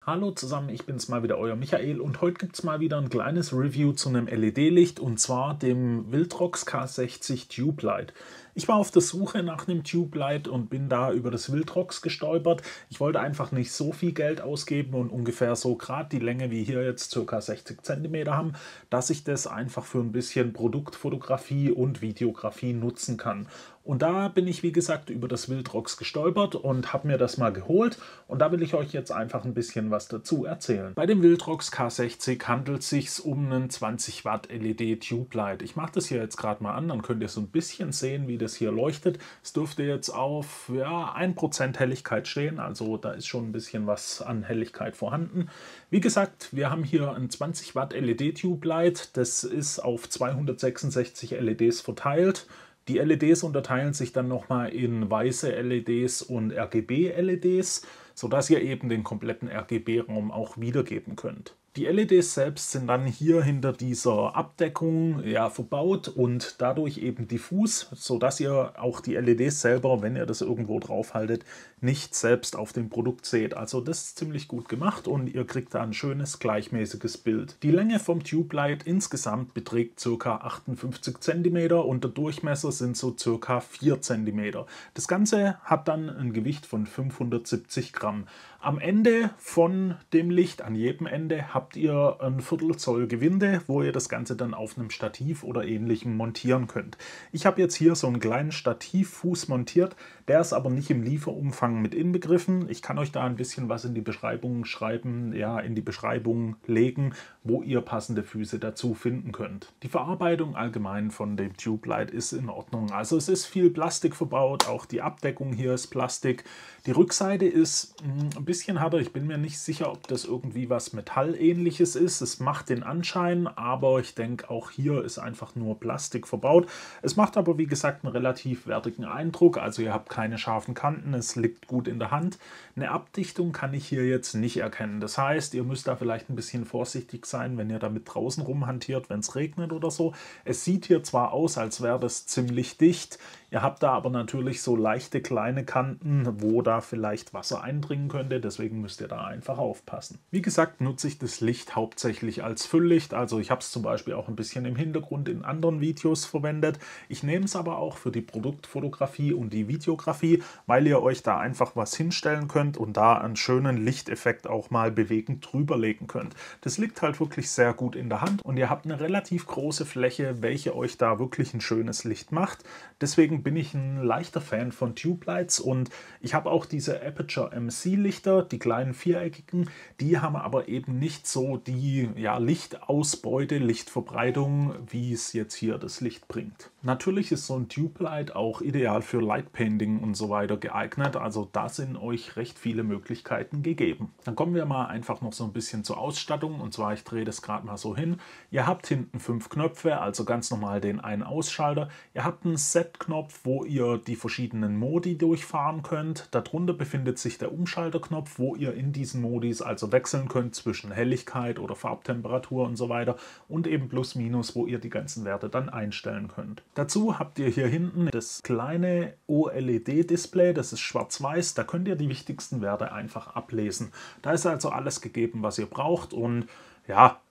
Hallo zusammen, ich bin's mal wieder, euer Michael, und heute gibt es mal wieder ein kleines Review zu einem LED-Licht, und zwar dem Viltrox K60 Tube Light. Ich war auf der Suche nach einem Tube Light und bin da über das Viltrox gestolpert. Ich wollte einfach nicht so viel Geld ausgeben und ungefähr so gerade die Länge wie hier jetzt ca. 60 cm haben, dass ich das einfach für ein bisschen Produktfotografie und Videografie nutzen kann. Und da bin ich, wie gesagt, über das Viltrox gestolpert und habe mir das mal geholt. Und da will ich euch jetzt einfach ein bisschen was dazu erzählen. Bei dem Viltrox K60 handelt es sich um einen 20 Watt LED Tube Light. Ich mache das hier jetzt gerade mal an, dann könnt ihr so ein bisschen sehen, wie das hier leuchtet. Es dürfte jetzt auf 1% Helligkeit stehen, also da ist schon ein bisschen was an Helligkeit vorhanden. Wie gesagt, wir haben hier ein 20 Watt LED Tube Light. Das ist auf 266 LEDs verteilt. Die LEDs unterteilen sich dann nochmal in weiße LEDs und RGB-LEDs, sodass ihr eben den kompletten RGB-Raum auch wiedergeben könnt. Die LEDs selbst sind dann hier hinter dieser Abdeckung verbaut und dadurch eben diffus, sodass ihr auch die LEDs selber, wenn ihr das irgendwo drauf haltet, nicht selbst auf dem Produkt seht. Also das ist ziemlich gut gemacht und ihr kriegt da ein schönes gleichmäßiges Bild. Die Länge vom Tube Light insgesamt beträgt ca. 58 cm und der Durchmesser sind so ca. 4 cm. Das Ganze hat dann ein Gewicht von 570 Gramm. Am Ende von dem Licht, an jedem Ende, habt ihr ein Viertel Zoll Gewinde, wo ihr das Ganze dann auf einem Stativ oder ähnlichem montieren könnt. Ich habe jetzt hier so einen kleinen Stativfuß montiert, der ist aber nicht im Lieferumfang mit inbegriffen. Ich kann euch da ein bisschen was in die Beschreibung schreiben, in die Beschreibung legen, wo ihr passende Füße dazu finden könnt. Die Verarbeitung allgemein von dem Tube Light ist in Ordnung. Also es ist viel Plastik verbaut, auch die Abdeckung hier ist Plastik. Die Rückseite ist ein bisschen härter. Ich bin mir nicht sicher, ob das irgendwie was Metallähnliches ist. Es macht den Anschein, aber ich denke, auch hier ist einfach nur Plastik verbaut. Es macht aber, wie gesagt, einen relativ wertigen Eindruck. Also ihr habt keine scharfen Kanten, es liegt gut in der Hand. Eine Abdichtung kann ich hier jetzt nicht erkennen. Das heißt, ihr müsst da vielleicht ein bisschen vorsichtig sein, wenn ihr damit draußen rumhantiert, wenn es regnet oder so. Es sieht hier zwar aus, als wäre das ziemlich dicht. Ihr habt da aber natürlich so leichte kleine Kanten, wo da vielleicht Wasser eindringen könnte, deswegen müsst ihr da einfach aufpassen. Wie gesagt, nutze ich das Licht hauptsächlich als Fülllicht, also ich habe es zum Beispiel auch ein bisschen im Hintergrund in anderen Videos verwendet. Ich nehme es aber auch für die Produktfotografie und die Videografie, weil ihr euch da einfach was hinstellen könnt und da einen schönen Lichteffekt auch mal bewegend drüber legen könnt. Das liegt halt wirklich sehr gut in der Hand und ihr habt eine relativ große Fläche, welche euch da wirklich ein schönes Licht macht. Deswegen bin ich ein leichter Fan von Tube Lights und ich habe auch diese Aperture MC Lichter, die kleinen viereckigen, die haben aber eben nicht so die Lichtausbeute, Lichtverbreitung, wie es jetzt hier das Licht bringt. Natürlich ist so ein Tube Light auch ideal für Light Painting und so weiter geeignet, also da sind euch recht viele Möglichkeiten gegeben. Dann kommen wir mal einfach noch so ein bisschen zur Ausstattung, und zwar, ich drehe das gerade mal so hin. Ihr habt hinten 5 Knöpfe, also ganz normal den Ein-Ausschalter. Ihr habt einen Set-Knopf, wo ihr die verschiedenen Modi durchfahren könnt. Darunter befindet sich der Umschalterknopf, wo ihr in diesen Modis also wechseln könnt zwischen Helligkeit oder Farbtemperatur und so weiter und eben Plus Minus, wo ihr die ganzen Werte dann einstellen könnt. Dazu habt ihr hier hinten das kleine OLED-Display, das ist schwarz-weiß, da könnt ihr die wichtigsten Werte einfach ablesen. Da ist also alles gegeben, was ihr braucht, und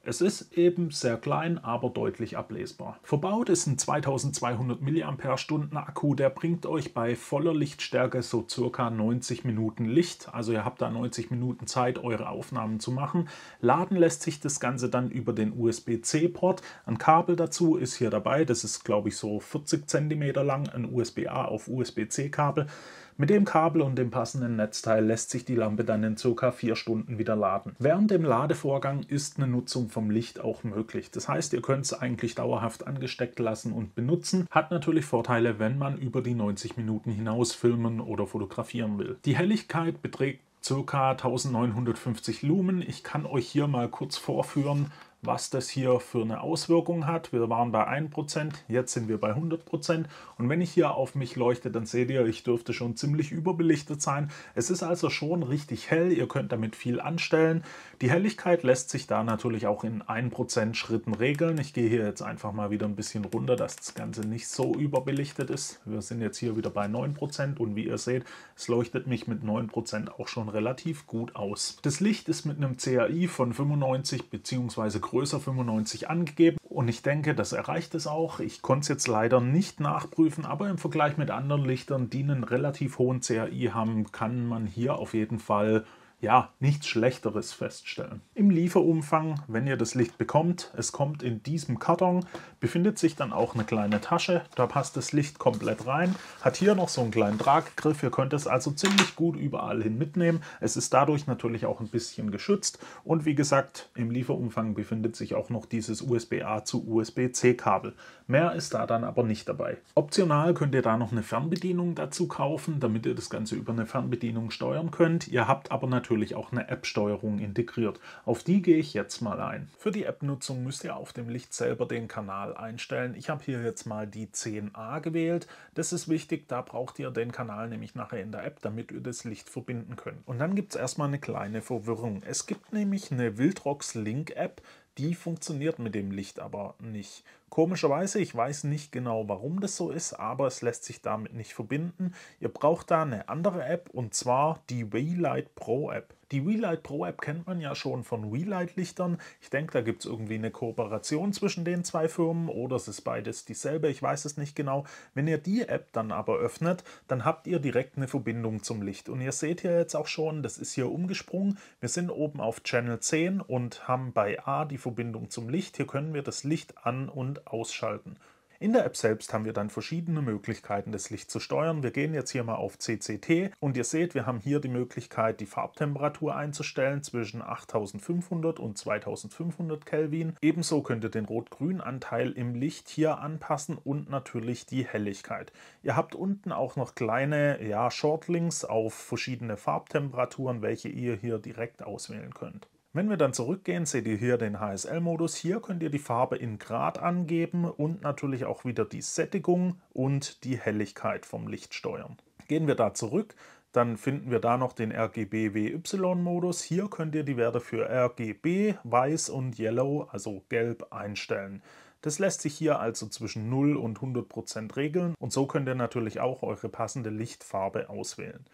es ist eben sehr klein, aber deutlich ablesbar. Verbaut ist ein 2200 mAh Akku, der bringt euch bei voller Lichtstärke so circa 90 Minuten Licht. Also ihr habt da 90 Minuten Zeit, eure Aufnahmen zu machen. Laden lässt sich das Ganze dann über den USB-C-Port. Ein Kabel dazu ist hier dabei, das ist glaube ich so 40 cm lang, ein USB-A auf USB-C-Kabel. Mit dem Kabel und dem passenden Netzteil lässt sich die Lampe dann in ca. 4 Stunden wieder laden. Während dem Ladevorgang ist eine Nutzung vom Licht auch möglich. Das heißt, ihr könnt es eigentlich dauerhaft angesteckt lassen und benutzen. Hat natürlich Vorteile, wenn man über die 90 Minuten hinaus filmen oder fotografieren will. Die Helligkeit beträgt ca. 1950 Lumen. Ich kann euch hier mal kurz vorführen, was das hier für eine Auswirkung hat. Wir waren bei 1%, jetzt sind wir bei 100%. Und wenn ich hier auf mich leuchte, dann seht ihr, ich dürfte schon ziemlich überbelichtet sein. Es ist also schon richtig hell, ihr könnt damit viel anstellen. Die Helligkeit lässt sich da natürlich auch in 1% Schritten regeln. Ich gehe hier jetzt einfach mal wieder ein bisschen runter, dass das Ganze nicht so überbelichtet ist. Wir sind jetzt hier wieder bei 9% und wie ihr seht, es leuchtet mich mit 9% auch schon relativ gut aus. Das Licht ist mit einem CAI von 95 bzw. größer 95 angegeben und ich denke, das erreicht es auch. Ich konnte es jetzt leider nicht nachprüfen, aber im Vergleich mit anderen Lichtern, die einen relativ hohen CAI haben, kann man hier auf jeden Fall nichts Schlechteres feststellen. Im Lieferumfang, wenn ihr das Licht bekommt, es kommt in diesem Karton, befindet sich dann auch eine kleine Tasche, da passt das Licht komplett rein, hat hier noch so einen kleinen Traggriff, ihr könnt es also ziemlich gut überall hin mitnehmen. Es ist dadurch natürlich auch ein bisschen geschützt und wie gesagt, im Lieferumfang befindet sich auch noch dieses USB-A zu USB-C Kabel. Mehr ist da dann aber nicht dabei. Optional könnt ihr da noch eine Fernbedienung dazu kaufen, damit ihr das Ganze über eine Fernbedienung steuern könnt. Ihr habt aber natürlich auch eine App-Steuerung integriert. Auf die gehe ich jetzt mal ein. Für die App-Nutzung müsst ihr auf dem Licht selber den Kanal einstellen. Ich habe hier jetzt mal die 10a gewählt. Das ist wichtig, da braucht ihr den Kanal nämlich nachher in der App, damit ihr das Licht verbinden könnt. Und dann gibt es erstmal eine kleine Verwirrung. Es gibt nämlich eine Wildrox Link-App, die funktioniert mit dem Licht aber nicht. Komischerweise, ich weiß nicht genau, warum das so ist, aber es lässt sich damit nicht verbinden. Ihr braucht da eine andere App und zwar die WeLight Pro App. Die WeLight Pro App kennt man ja schon von WeLight-Lichtern. Ich denke, da gibt es irgendwie eine Kooperation zwischen den zwei Firmen oder es ist beides dieselbe, ich weiß es nicht genau. Wenn ihr die App dann aber öffnet, dann habt ihr direkt eine Verbindung zum Licht. Und ihr seht hier jetzt auch schon, das ist hier umgesprungen. Wir sind oben auf Channel 10 und haben bei A die Verbindung zum Licht. Hier können wir das Licht an- und ausschalten. In der App selbst haben wir dann verschiedene Möglichkeiten, das Licht zu steuern. Wir gehen jetzt hier mal auf CCT und ihr seht, wir haben hier die Möglichkeit, die Farbtemperatur einzustellen zwischen 8500 und 2500 Kelvin. Ebenso könnt ihr den Rot-Grün-Anteil im Licht hier anpassen und natürlich die Helligkeit. Ihr habt unten auch noch kleine Shortlinks auf verschiedene Farbtemperaturen, welche ihr hier direkt auswählen könnt. Wenn wir dann zurückgehen, seht ihr hier den HSL-Modus. Hier könnt ihr die Farbe in Grad angeben und natürlich auch wieder die Sättigung und die Helligkeit vom Licht steuern. Gehen wir da zurück, dann finden wir da noch den RGB-WY-Modus. Hier könnt ihr die Werte für RGB, Weiß und Yellow, also Gelb, einstellen. Das lässt sich hier also zwischen 0 und 100% regeln und so könnt ihr natürlich auch eure passende Lichtfarbe auswählen.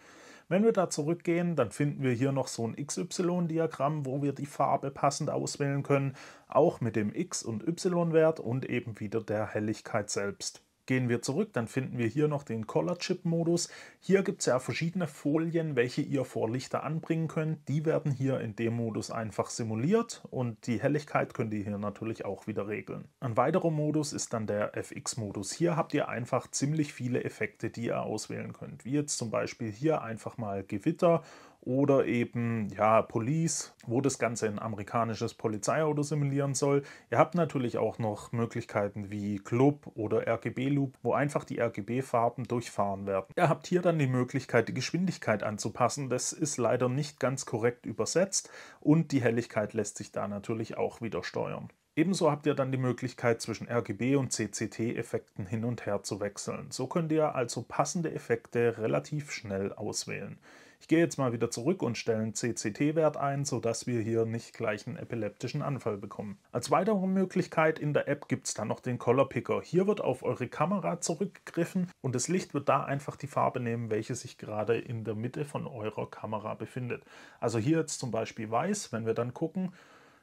Wenn wir da zurückgehen, dann finden wir hier noch so ein XY-Diagramm, wo wir die Farbe passend auswählen können, auch mit dem X- und Y-Wert und eben wieder der Helligkeit selbst. Gehen wir zurück, dann finden wir hier noch den Color Chip Modus. Hier gibt es ja verschiedene Folien, welche ihr vor Lichter anbringen könnt. Die werden hier in dem Modus einfach simuliert und die Helligkeit könnt ihr hier natürlich auch wieder regeln. Ein weiterer Modus ist dann der FX-Modus. Hier habt ihr einfach ziemlich viele Effekte, die ihr auswählen könnt. Wie jetzt zum Beispiel hier einfach mal Gewitter oder eben Police, wo das Ganze ein amerikanisches Polizeiauto simulieren soll. Ihr habt natürlich auch noch Möglichkeiten wie Club oder RGB-Loop, wo einfach die RGB-Farben durchfahren werden. Ihr habt hier dann die Möglichkeit, die Geschwindigkeit anzupassen. Das ist leider nicht ganz korrekt übersetzt und die Helligkeit lässt sich da natürlich auch wieder steuern. Ebenso habt ihr dann die Möglichkeit, zwischen RGB- und CCT-Effekten hin und her zu wechseln. So könnt ihr also passende Effekte relativ schnell auswählen. Ich gehe jetzt mal wieder zurück und stelle einen CCT-Wert ein, sodass wir hier nicht gleich einen epileptischen Anfall bekommen. Als weitere Möglichkeit in der App gibt es dann noch den Color Picker. Hier wird auf eure Kamera zurückgegriffen und das Licht wird da einfach die Farbe nehmen, welche sich gerade in der Mitte von eurer Kamera befindet. Also hier jetzt zum Beispiel weiß, wenn wir dann gucken,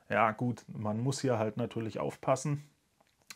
ja gut, man muss hier halt natürlich aufpassen.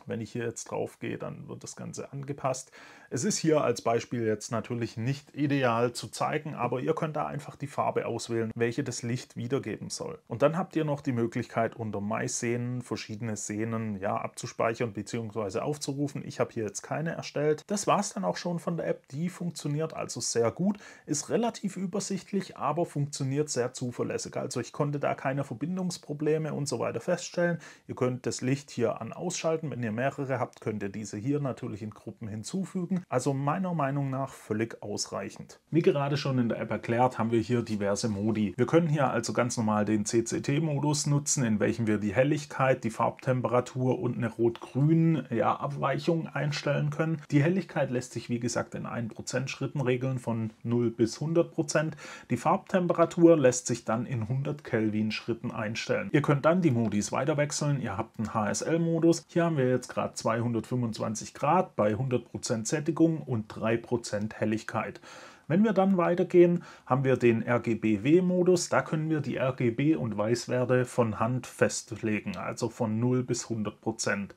Wenn ich hier jetzt drauf gehe, dann wird das Ganze angepasst. Es ist hier als Beispiel jetzt natürlich nicht ideal zu zeigen, aber ihr könnt da einfach die Farbe auswählen, welche das Licht wiedergeben soll. Und dann habt ihr noch die Möglichkeit, unter Mais-Szenen verschiedene Szenen abzuspeichern bzw. aufzurufen. Ich habe hier jetzt keine erstellt. Das war es dann auch schon von der App. Die funktioniert also sehr gut, ist relativ übersichtlich, aber funktioniert sehr zuverlässig. Also ich konnte da keine Verbindungsprobleme und so weiter feststellen. Ihr könnt das Licht hier an ausschalten, wenn ihr mehrere habt, könnt ihr diese hier natürlich in Gruppen hinzufügen. Also meiner Meinung nach völlig ausreichend. Wie gerade schon in der App erklärt, haben wir hier diverse Modi. Wir können hier also ganz normal den CCT-Modus nutzen, in welchem wir die Helligkeit, die Farbtemperatur und eine rot-grün Abweichung einstellen können. Die Helligkeit lässt sich wie gesagt in 1% Schritten regeln von 0 bis 100%. Die Farbtemperatur lässt sich dann in 100 Kelvin Schritten einstellen. Ihr könnt dann die Modis weiter wechseln. Ihr habt einen HSL-Modus. Hier haben wir jetzt gerade 225 Grad bei 100% Sättigung und 3% Helligkeit. Wenn wir dann weitergehen, haben wir den RGBW-Modus. Da können wir die RGB- und Weißwerte von Hand festlegen, also von 0 bis 100%.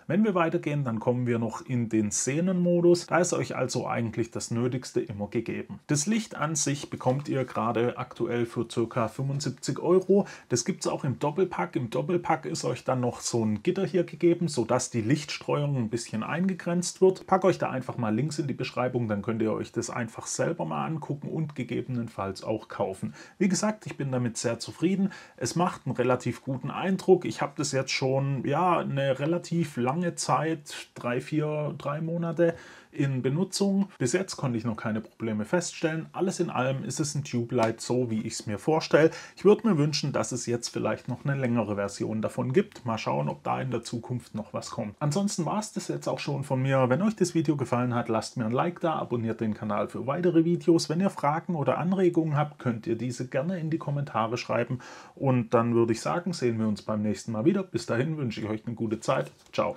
Wenn wir weitergehen, dann kommen wir noch in den Szenenmodus. Da ist euch also eigentlich das Nötigste immer gegeben. Das Licht an sich bekommt ihr gerade aktuell für ca. 75 €. Das gibt es auch im Doppelpack. Im Doppelpack ist euch dann noch so ein Gitter hier gegeben, sodass die Lichtstreuung ein bisschen eingegrenzt wird. Packt euch da einfach mal Links in die Beschreibung, dann könnt ihr euch das einfach selber mal angucken und gegebenenfalls auch kaufen. Wie gesagt, ich bin damit sehr zufrieden. Es macht einen relativ guten Eindruck. Ich habe das jetzt schon eine relativ lange Zeit, 3 Monate in Benutzung. Bis jetzt konnte ich noch keine Probleme feststellen. Alles in allem ist es ein Tube Light, so wie ich es mir vorstelle. Ich würde mir wünschen, dass es jetzt vielleicht noch eine längere Version davon gibt. Mal schauen, ob da in der Zukunft noch was kommt. Ansonsten war es das jetzt auch schon von mir. Wenn euch das Video gefallen hat, lasst mir ein Like da, abonniert den Kanal für weitere Videos. Wenn ihr Fragen oder Anregungen habt, könnt ihr diese gerne in die Kommentare schreiben. Und dann würde ich sagen, sehen wir uns beim nächsten Mal wieder. Bis dahin wünsche ich euch eine gute Zeit. Ciao.